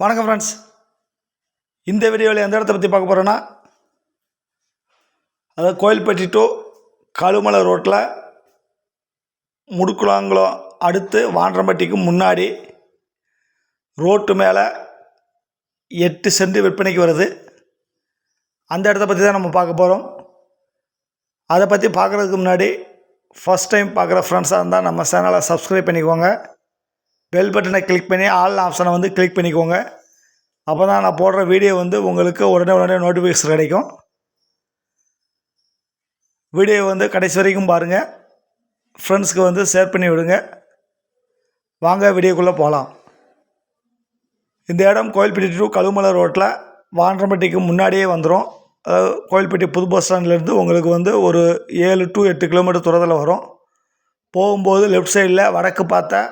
வணக்கம் ஃப்ரெண்ட்ஸ். இந்த வீடியோவில் எந்த இடத்த பற்றி பார்க்க போகிறோன்னா, அதாவது கோயில்பட்டி டு கழுமலை ரோட்டில் முடுக்குளாங்குளம் அடுத்து வாண்டரம்பட்டிக்கு முன்னாடி ரோட்டு மேலே 8 சென்ட் விற்பனைக்கு வருது. அந்த இடத்த பற்றி தான் நம்ம பார்க்க போகிறோம். அதை பற்றி பார்க்குறதுக்கு முன்னாடி ஃபஸ்ட் டைம் பார்க்குற ஃப்ரெண்ட்ஸாக இருந்தால் நம்ம சேனலை சப்ஸ்கிரைப் பண்ணிக்கோங்க. பெல் பட்டனை கிளிக் பண்ணி ஆல் ஆப்ஷனை கிளிக் பண்ணிக்கோங்க. அப்போ தான் நான் போடுற வீடியோ உங்களுக்கு உடனே நோட்டிஃபிகேஷன் கிடைக்கும். வீடியோ கடைசி வரைக்கும் பாருங்கள். ஃப்ரெண்ட்ஸ்க்கு ஷேர் பண்ணி விடுங்க. வாங்க வீடியோக்குள்ளே போகலாம். இந்த இடம் கோயில்பட்டி டு கழுமலை ரோட்டில் வாண்டரம்பட்டிக்கு முன்னாடியே வந்துடும். அதாவது கோயில்பட்டி புது பஸ் ஸ்டாண்ட்லேருந்து உங்களுக்கு ஒரு 7 to 8 கிலோமீட்டர் தூரத்தில் வரும். போகும்போது லெஃப்ட் சைடில் வடக்கு பார்த்த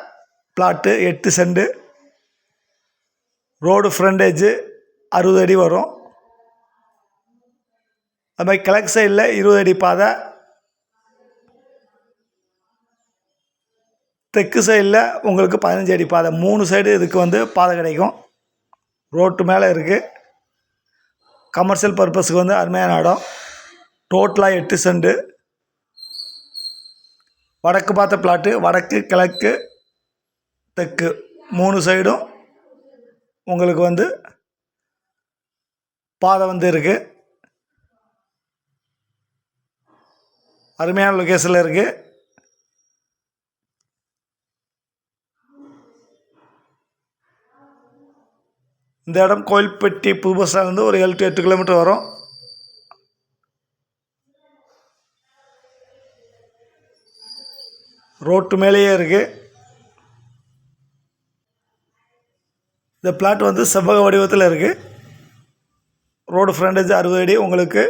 பிளாட்டு 8 சென்ட். ரோடு ஃப்ரண்டேஜு 60 அடி வரும். அது மாதிரி கிழக்கு சைடில் 20 அடி பாதை, தெற்கு சைடில் உங்களுக்கு 15 அடி பாதை. 3 சைடு இதுக்கு பாதை கிடைக்கும். ரோட்டு மேலே இருக்குது. கமர்ஷியல் பர்பஸுக்கு அருமையான இடம். டோட்டலாக 8 சென்ட். வடக்கு பார்த்த பிளாட்டு, வடக்கு கிழக்கு தெற்கு 3 சைடும் உங்களுக்கு பாதை இருக்குது. அருமையான லொக்கேஷனில் இருக்குது. இந்த இடம் கோயில்பட்டி புது பஸ் ஸ்டாண்ட்லேருந்து ஒரு 7 to 8 கிலோமீட்டர் வரும். ரோட்டு மேலேயே இருக்குது. இந்த பிளாட் செவ்வக வடிவத்தில் இருக்குது. ரோடு ஃப்ரண்டேஜ் 60 அடி உங்களுக்கு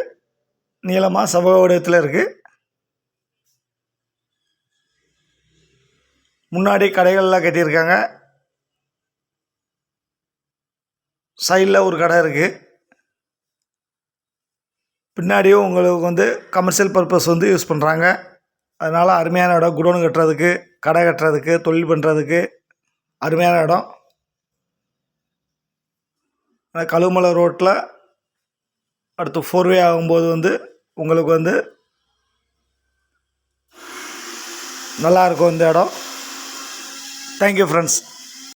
நீளமாக செவ்வக வடிவத்தில் இருக்குது. முன்னாடி கடைகள்லாம் கட்டியிருக்காங்க. சைடில் ஒரு கடை இருக்குது. பின்னாடியும் உங்களுக்கு கமர்ஷியல் பர்பஸ் யூஸ் பண்ணுறாங்க. அதனால் அருமையான இடம். குடோன் கட்டுறதுக்கு, கடை கட்டுறதுக்கு, தொழில் பண்ணுறதுக்கு அருமையான இடம். கழுமலை ரோட்டில் அடுத்து 4வே ஆகும்போது உங்களுக்கு நல்லாயிருக்கும் இந்த இடம். Thank you friends.